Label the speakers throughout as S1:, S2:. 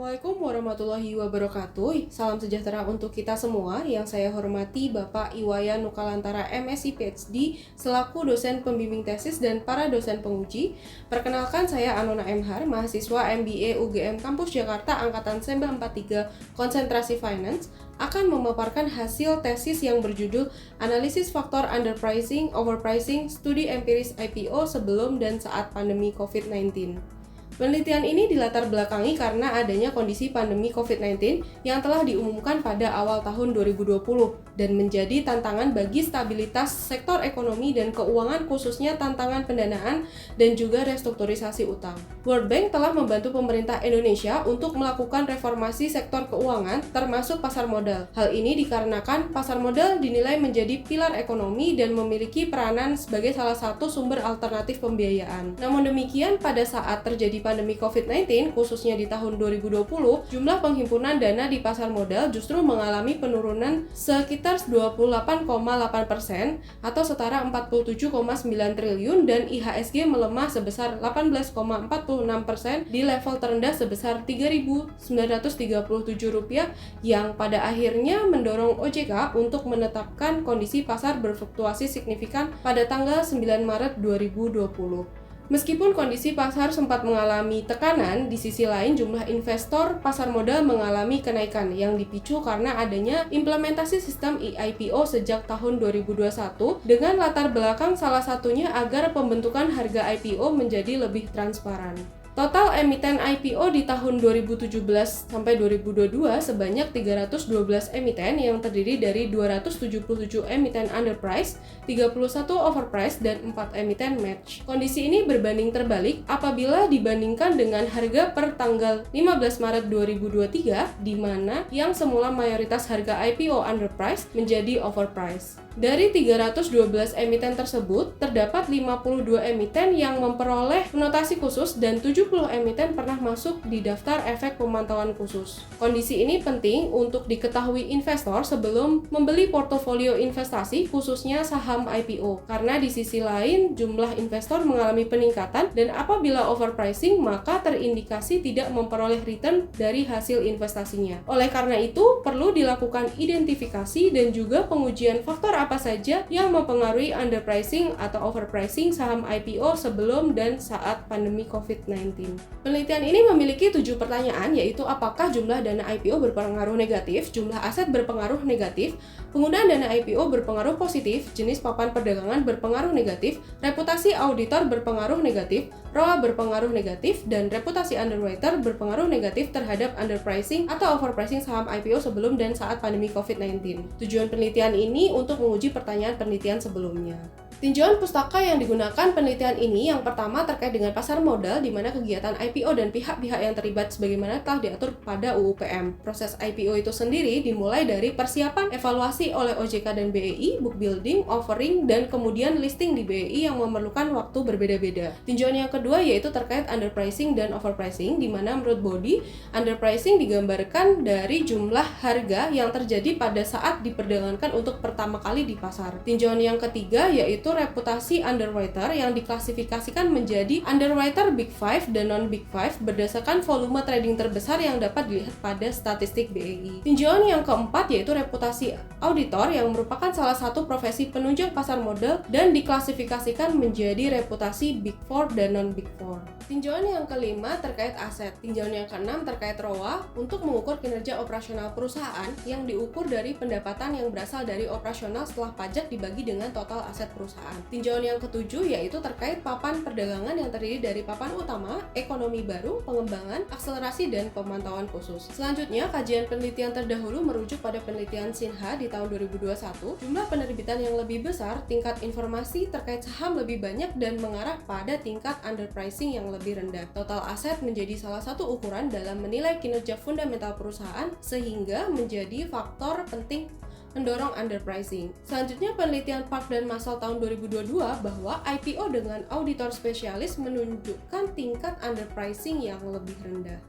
S1: Assalamualaikum warahmatullahi wabarakatuh. Salam sejahtera untuk kita semua. Yang saya hormati Bapak Iwayan Nukalantara MSc PhD selaku dosen pembimbing tesis dan para dosen penguji. Perkenalkan, saya Anona Emhar, mahasiswa MBA UGM Kampus Jakarta angkatan 1943 konsentrasi Finance, akan memaparkan hasil tesis yang berjudul Analisis Faktor Underpricing, Overpricing, Studi Empiris IPO sebelum dan saat pandemi COVID-19. Penelitian ini dilatar belakangi karena adanya kondisi pandemi COVID-19 yang telah diumumkan pada awal tahun 2020 dan menjadi tantangan bagi stabilitas sektor ekonomi dan keuangan, khususnya tantangan pendanaan dan juga restrukturisasi utang. World Bank telah membantu pemerintah Indonesia untuk melakukan reformasi sektor keuangan termasuk pasar modal. Hal ini dikarenakan pasar modal dinilai menjadi pilar ekonomi dan memiliki peranan sebagai salah satu sumber alternatif pembiayaan. Namun demikian, pada saat terjadi pandemi COVID-19, khususnya di tahun 2020, jumlah penghimpunan dana di pasar modal justru mengalami penurunan sekitar 28,8% atau setara 47,9 triliun dan IHSG melemah sebesar 18,46% di level terendah sebesar Rp3.937 yang pada akhirnya mendorong OJK untuk menetapkan kondisi pasar berfluktuasi signifikan pada tanggal 9 Maret 2020. Meskipun kondisi pasar sempat mengalami tekanan, di sisi lain jumlah investor pasar modal mengalami kenaikan yang dipicu karena adanya implementasi sistem IPO sejak tahun 2021 dengan latar belakang salah satunya agar pembentukan harga IPO menjadi lebih transparan. Total emiten IPO di tahun 2017 sampai 2022 sebanyak 312 emiten yang terdiri dari 277 emiten underprice, 31 overprice, dan 4 emiten match. Kondisi ini berbanding terbalik apabila dibandingkan dengan harga per tanggal 15 Maret 2023 di mana yang semula mayoritas harga IPO underprice menjadi overprice. Dari 312 emiten tersebut, terdapat 52 emiten yang memperoleh notasi khusus dan 70 emiten pernah masuk di daftar efek pemantauan khusus. Kondisi ini penting untuk diketahui investor sebelum membeli portofolio investasi, khususnya saham IPO, karena di sisi lain jumlah investor mengalami peningkatan dan apabila overpricing maka terindikasi tidak memperoleh return dari hasil investasinya. Oleh karena itu, perlu dilakukan identifikasi dan juga pengujian faktor apa saja yang mempengaruhi underpricing atau overpricing saham IPO sebelum dan saat pandemi COVID-19. Penelitian ini memiliki 7 pertanyaan, yaitu apakah jumlah dana IPO berpengaruh negatif, jumlah aset berpengaruh negatif, penggunaan dana IPO berpengaruh positif, jenis papan perdagangan berpengaruh negatif, reputasi auditor berpengaruh negatif, ROA berpengaruh negatif, dan reputasi underwriter berpengaruh negatif terhadap underpricing atau overpricing saham IPO sebelum dan saat pandemi COVID-19. Tujuan penelitian ini untuk menguji pertanyaan penelitian sebelumnya. Tinjauan pustaka yang digunakan penelitian ini yang pertama terkait dengan pasar modal di mana kegiatan IPO dan pihak-pihak yang terlibat sebagaimana telah diatur pada UU PM. Proses IPO itu sendiri dimulai dari persiapan evaluasi oleh OJK dan BEI, book building, offering, dan kemudian listing di BEI yang memerlukan waktu berbeda-beda. Tinjauan yang kedua yaitu terkait underpricing dan overpricing di mana menurut Body, underpricing digambarkan dari jumlah harga yang terjadi pada saat diperdagangkan untuk pertama kali di pasar. Tinjauan yang ketiga yaitu reputasi underwriter yang diklasifikasikan menjadi underwriter Big Five dan non-Big Five berdasarkan volume trading terbesar yang dapat dilihat pada statistik BEI. Tinjauan yang keempat yaitu reputasi auditor yang merupakan salah satu profesi penunjang pasar modal dan diklasifikasikan menjadi reputasi Big Four dan non-Big Four. Tinjauan yang kelima terkait aset. Tinjauan yang keenam terkait ROA untuk mengukur kinerja operasional perusahaan yang diukur dari pendapatan yang berasal dari operasional setelah pajak dibagi dengan total aset perusahaan. Tinjauan yang ketujuh yaitu terkait papan perdagangan yang terdiri dari papan utama, ekonomi baru, pengembangan, akselerasi, dan pemantauan khusus. Selanjutnya, kajian penelitian terdahulu merujuk pada penelitian Sinha di tahun 2021. Jumlah penerbitan yang lebih besar, tingkat informasi terkait saham lebih banyak dan mengarah pada tingkat underpricing yang lebih rendah. Total aset menjadi salah satu ukuran dalam menilai kinerja fundamental perusahaan sehingga menjadi faktor penting mendorong underpricing. Selanjutnya, penelitian Park dan Massal tahun 2022 bahwa IPO dengan auditor spesialis menunjukkan tingkat underpricing yang lebih rendah.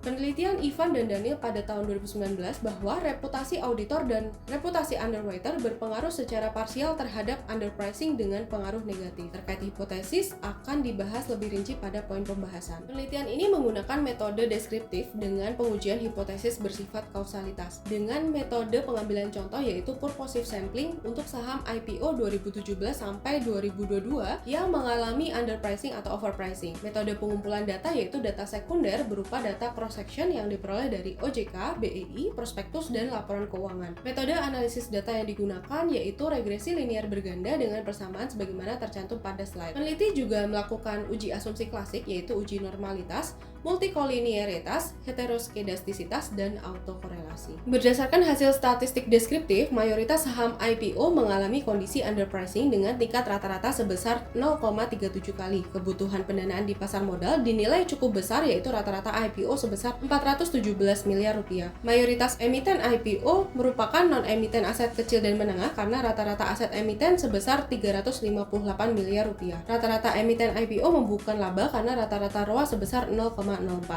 S1: Penelitian Ivan dan Daniel pada tahun 2019 bahwa reputasi auditor dan reputasi underwriter berpengaruh secara parsial terhadap underpricing dengan pengaruh negatif. Terkait hipotesis akan dibahas lebih rinci pada poin pembahasan. Penelitian ini menggunakan metode deskriptif dengan pengujian hipotesis bersifat kausalitas. Dengan metode pengambilan contoh yaitu purposive sampling untuk saham IPO 2017 sampai 2022 yang mengalami underpricing atau overpricing. Metode pengumpulan data yaitu data sekunder berupa data cross-section yang diperoleh dari OJK, BEI, prospektus, dan laporan keuangan. Metode analisis data yang digunakan yaitu regresi linear berganda dengan persamaan sebagaimana tercantum pada slide. Peneliti juga melakukan uji asumsi klasik yaitu uji normalitas, multikolinearitas, heteroskedastisitas, dan autokorelasi. Berdasarkan hasil statistik deskriptif, mayoritas saham IPO mengalami kondisi underpricing dengan tingkat rata-rata sebesar 0,37 kali. Kebutuhan pendanaan di pasar modal dinilai cukup besar yaitu rata-rata IPO sebesar 417 miliar rupiah. Mayoritas emiten IPO merupakan non-emiten aset kecil dan menengah karena rata-rata aset emiten sebesar 358 miliar rupiah. Rata-rata emiten IPO membukukan laba karena rata-rata ROA sebesar 0,04.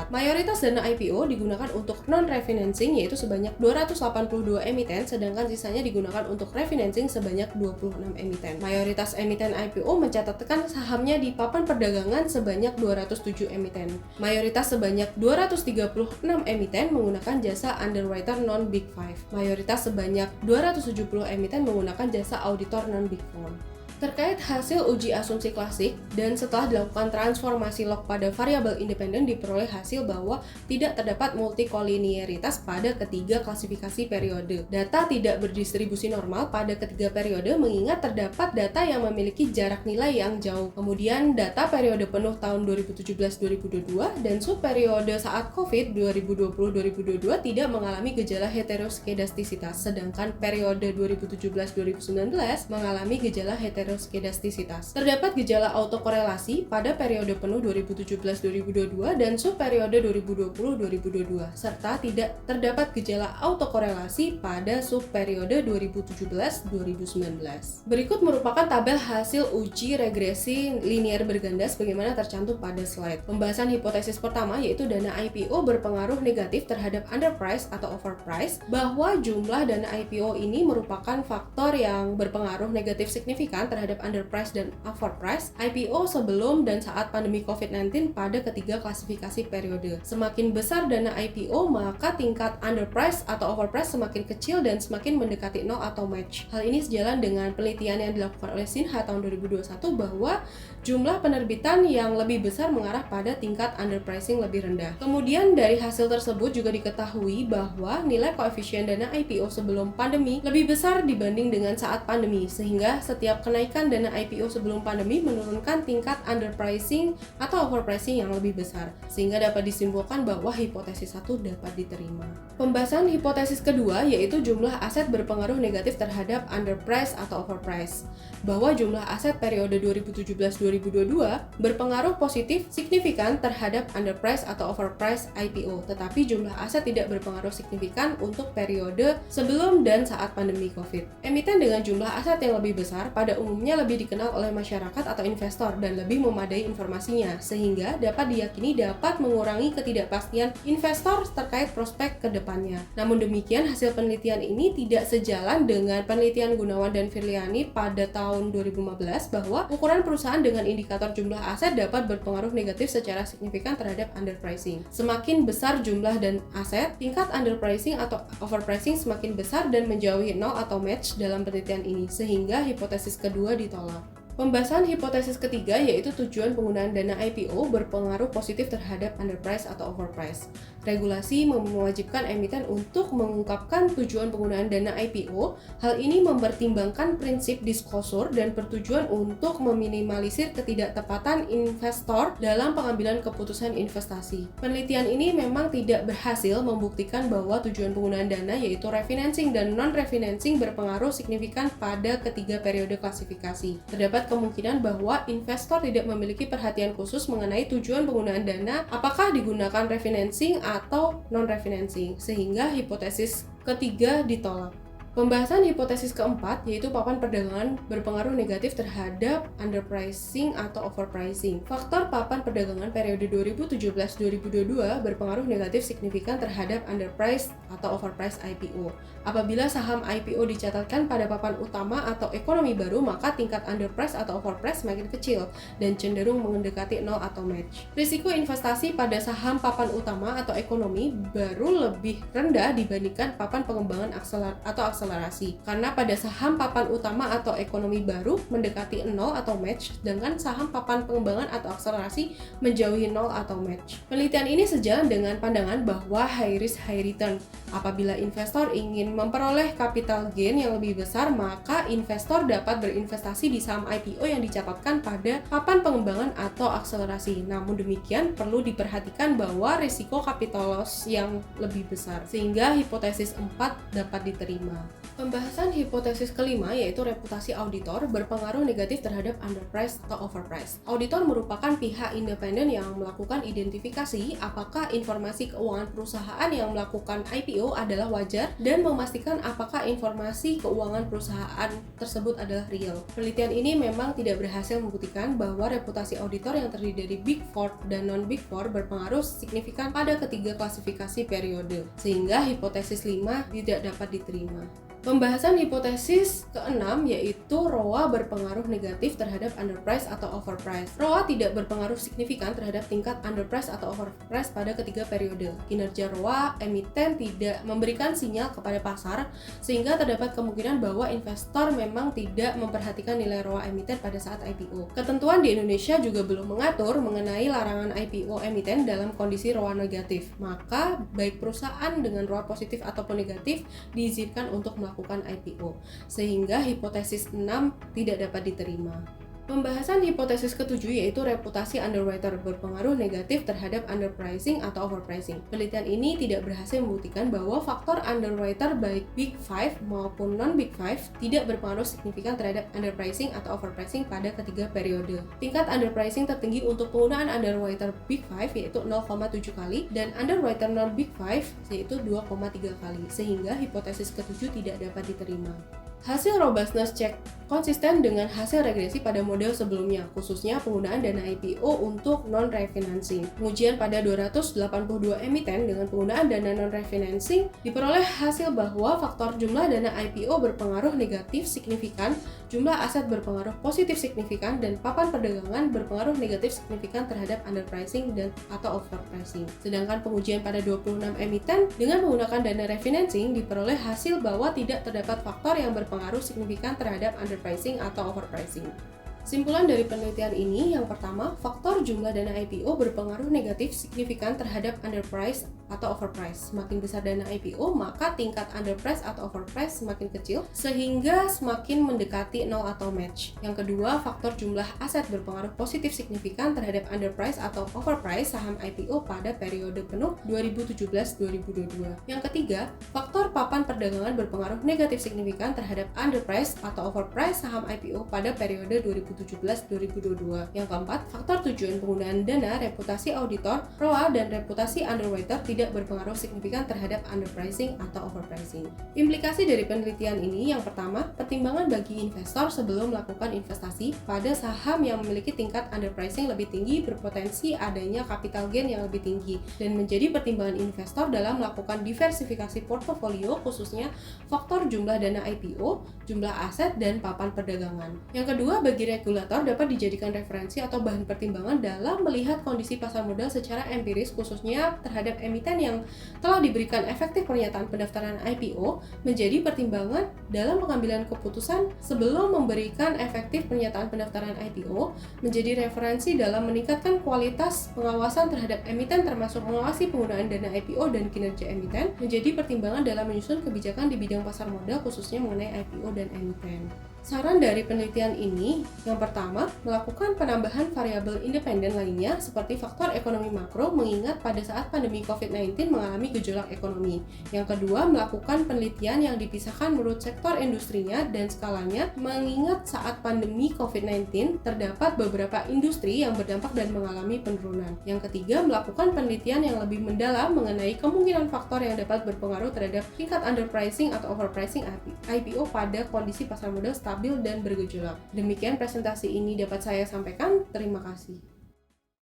S1: Mayoritas dana IPO digunakan untuk non-refinancing yaitu sebanyak 282 emiten, sedangkan sisanya digunakan untuk refinancing sebanyak 26 emiten. Mayoritas emiten IPO mencatatkan sahamnya di papan perdagangan sebanyak 207 emiten. Mayoritas sebanyak 236 emiten menggunakan jasa underwriter non-Big Five. Mayoritas sebanyak 270 emiten menggunakan jasa auditor non-Big Four. Terkait hasil uji asumsi klasik dan setelah dilakukan transformasi log pada variabel independen diperoleh hasil bahwa tidak terdapat multikolinearitas pada ketiga klasifikasi periode. Data tidak berdistribusi normal pada ketiga periode mengingat terdapat data yang memiliki jarak nilai yang jauh. Kemudian data periode penuh tahun 2017-2022 dan subperiode saat COVID 2020-2022 tidak mengalami gejala heteroskedastisitas, sedangkan periode 2017-2019 mengalami gejala heteroskedastisitas. Terdapat gejala autokorelasi pada periode penuh 2017-2022 dan subperiode 2020-2022, serta tidak terdapat gejala autokorelasi pada subperiode 2017-2019. Berikut merupakan tabel hasil uji regresi linear berganda sebagaimana tercantum pada slide. Pembahasan hipotesis pertama yaitu dana IPO berpengaruh negatif terhadap underprice atau overprice, bahwa jumlah dana IPO ini merupakan faktor yang berpengaruh negatif signifikan terhadap underprice dan overprice IPO sebelum dan saat pandemi COVID-19 pada ketiga klasifikasi periode. Semakin besar dana IPO, maka tingkat underprice atau overprice semakin kecil dan semakin mendekati nol atau match. Hal ini sejalan dengan penelitian yang dilakukan oleh Sinha tahun 2021 bahwa jumlah penerbitan yang lebih besar mengarah pada tingkat underpricing lebih rendah. Kemudian dari hasil tersebut juga diketahui bahwa nilai koefisien dana IPO sebelum pandemi lebih besar dibanding dengan saat pandemi, sehingga setiap kenaikan dana IPO sebelum pandemi menurunkan tingkat underpricing atau overpricing yang lebih besar, sehingga dapat disimpulkan bahwa hipotesis 1 dapat diterima. Pembahasan hipotesis kedua yaitu jumlah aset berpengaruh negatif terhadap underprice atau overprice, bahwa jumlah aset periode 2017-2022 berpengaruh positif signifikan terhadap underprice atau overprice IPO, tetapi jumlah aset tidak berpengaruh signifikan untuk periode sebelum dan saat pandemi COVID. Emiten dengan jumlah aset yang lebih besar pada umumnya lebih dikenal oleh masyarakat atau investor dan lebih memadai informasinya, sehingga dapat diyakini dapat mengurangi ketidakpastian investor terkait prospek ke depannya. Namun demikian, hasil penelitian ini tidak sejalan dengan penelitian Gunawan dan Firliani pada tahun 2015 bahwa ukuran perusahaan dengan indikator jumlah aset dapat berpengaruh negatif secara signifikan terhadap underpricing. Semakin besar jumlah dan aset, tingkat underpricing atau overpricing semakin besar dan menjauhi nol atau match dalam penelitian ini, sehingga hipotesis kedua ditolak. Pembahasan hipotesis ketiga yaitu tujuan penggunaan dana IPO berpengaruh positif terhadap underprice atau overprice. Regulasi mewajibkan emiten untuk mengungkapkan tujuan penggunaan dana IPO. Hal ini mempertimbangkan prinsip disclosure dan bertujuan untuk meminimalisir ketidaktepatan investor dalam pengambilan keputusan investasi. Penelitian ini memang tidak berhasil membuktikan bahwa tujuan penggunaan dana yaitu refinancing dan non-refinancing berpengaruh signifikan pada ketiga periode klasifikasi. Terdapat kemungkinan bahwa investor tidak memiliki perhatian khusus mengenai tujuan penggunaan dana, apakah digunakan refinancing atau non-refinancing, sehingga hipotesis ketiga ditolak. Pembahasan hipotesis keempat yaitu papan perdagangan berpengaruh negatif terhadap underpricing atau overpricing. Faktor papan perdagangan periode 2017-2022 berpengaruh negatif signifikan terhadap underprice atau overprice IPO. Apabila saham IPO dicatatkan pada papan utama atau ekonomi baru, maka tingkat underprice atau overprice semakin kecil dan cenderung mendekati 0 atau match. Risiko investasi pada saham papan utama atau ekonomi baru lebih rendah dibandingkan papan pengembangan akselerasi, karena pada saham papan utama atau ekonomi baru mendekati 0 atau match, sedangkan saham papan pengembangan atau akselerasi menjauhi 0 atau match. Penelitian ini sejalan dengan pandangan bahwa high risk high return. Apabila investor ingin memperoleh capital gain yang lebih besar, maka investor dapat berinvestasi di saham IPO yang dicatatkan pada papan pengembangan atau akselerasi. Namun demikian, perlu diperhatikan bahwa risiko capital loss yang lebih besar, sehingga hipotesis 4 dapat diterima. Pembahasan hipotesis kelima yaitu reputasi auditor berpengaruh negatif terhadap underprice atau overprice. Auditor merupakan pihak independen yang melakukan identifikasi apakah informasi keuangan perusahaan yang melakukan IPO adalah wajar dan memastikan apakah informasi keuangan perusahaan tersebut adalah real. Penelitian ini memang tidak berhasil membuktikan bahwa reputasi auditor yang terdiri dari Big Four dan non-Big Four berpengaruh signifikan pada ketiga klasifikasi periode, sehingga hipotesis 5 tidak dapat diterima. Pembahasan hipotesis keenam yaitu ROA berpengaruh negatif terhadap underprice atau overprice. ROA tidak berpengaruh signifikan terhadap tingkat underprice atau overprice pada ketiga periode. Kinerja ROA emiten tidak memberikan sinyal kepada pasar, sehingga terdapat kemungkinan bahwa investor memang tidak memperhatikan nilai ROA emiten pada saat IPO. Ketentuan di Indonesia juga belum mengatur mengenai larangan IPO emiten dalam kondisi ROA negatif. Maka baik perusahaan dengan ROA positif ataupun negatif diizinkan untuk melakukan IPO, sehingga hipotesis 6 tidak dapat diterima. Pembahasan hipotesis ketujuh yaitu reputasi underwriter berpengaruh negatif terhadap underpricing atau overpricing. Penelitian ini tidak berhasil membuktikan bahwa faktor underwriter baik Big Five maupun non-Big Five tidak berpengaruh signifikan terhadap underpricing atau overpricing pada ketiga periode. Tingkat underpricing tertinggi untuk penggunaan underwriter Big Five yaitu 0,7 kali dan underwriter non-Big Five yaitu 2,3 kali, sehingga hipotesis ketujuh tidak dapat diterima. Hasil robustness check konsisten dengan hasil regresi pada model sebelumnya, khususnya penggunaan dana IPO untuk non-refinancing. Pengujian pada 282 emiten dengan penggunaan dana non-refinancing diperoleh hasil bahwa faktor jumlah dana IPO berpengaruh negatif signifikan, jumlah aset berpengaruh positif signifikan, dan papan perdagangan berpengaruh negatif signifikan terhadap underpricing dan atau overpricing. Sedangkan pengujian pada 26 emiten dengan menggunakan dana refinancing diperoleh hasil bahwa tidak terdapat faktor yang berpengaruh signifikan terhadap underpricing atau overpricing. Simpulan dari penelitian ini, yang pertama, faktor jumlah dana IPO berpengaruh negatif signifikan terhadap underprice atau overprice. Semakin besar dana IPO, maka tingkat underprice atau overprice semakin kecil, sehingga semakin mendekati 0 atau match. Yang kedua, faktor jumlah aset berpengaruh positif signifikan terhadap underprice atau overprice saham IPO pada periode penuh 2017-2022. Yang ketiga, faktor papan perdagangan berpengaruh negatif signifikan terhadap underprice atau overprice saham IPO pada periode 2017-2022. Yang keempat, faktor tujuan penggunaan dana, reputasi auditor, ROA, dan reputasi underwriter tidak berpengaruh signifikan terhadap underpricing atau overpricing. Implikasi dari penelitian ini, yang pertama, pertimbangan bagi investor sebelum melakukan investasi pada saham yang memiliki tingkat underpricing lebih tinggi berpotensi adanya capital gain yang lebih tinggi dan menjadi pertimbangan investor dalam melakukan diversifikasi portofolio, khususnya faktor jumlah dana IPO, jumlah aset, dan papan perdagangan. Yang kedua, bagi regulator dapat dijadikan referensi atau bahan pertimbangan dalam melihat kondisi pasar modal secara empiris, khususnya terhadap emiten yang telah diberikan efektif pernyataan pendaftaran IPO, menjadi pertimbangan dalam pengambilan keputusan sebelum memberikan efektif pernyataan pendaftaran IPO, menjadi referensi dalam meningkatkan kualitas pengawasan terhadap emiten termasuk mengawasi penggunaan dana IPO dan kinerja emiten, menjadi pertimbangan dalam menyusun kebijakan di bidang pasar modal khususnya mengenai IPO dan emiten. Saran dari penelitian ini, yang pertama, melakukan penambahan variabel independen lainnya seperti faktor ekonomi makro, mengingat pada saat pandemi COVID-19 COVID-19 mengalami gejolak ekonomi. Yang kedua, melakukan penelitian yang dipisahkan menurut sektor industrinya dan skalanya, mengingat saat pandemi COVID-19 terdapat beberapa industri yang berdampak dan mengalami penurunan. Yang ketiga, melakukan penelitian yang lebih mendalam mengenai kemungkinan faktor yang dapat berpengaruh terhadap tingkat underpricing atau overpricing IPO pada kondisi pasar modal stabil dan bergejolak. Demikian presentasi ini dapat saya sampaikan. Terima kasih.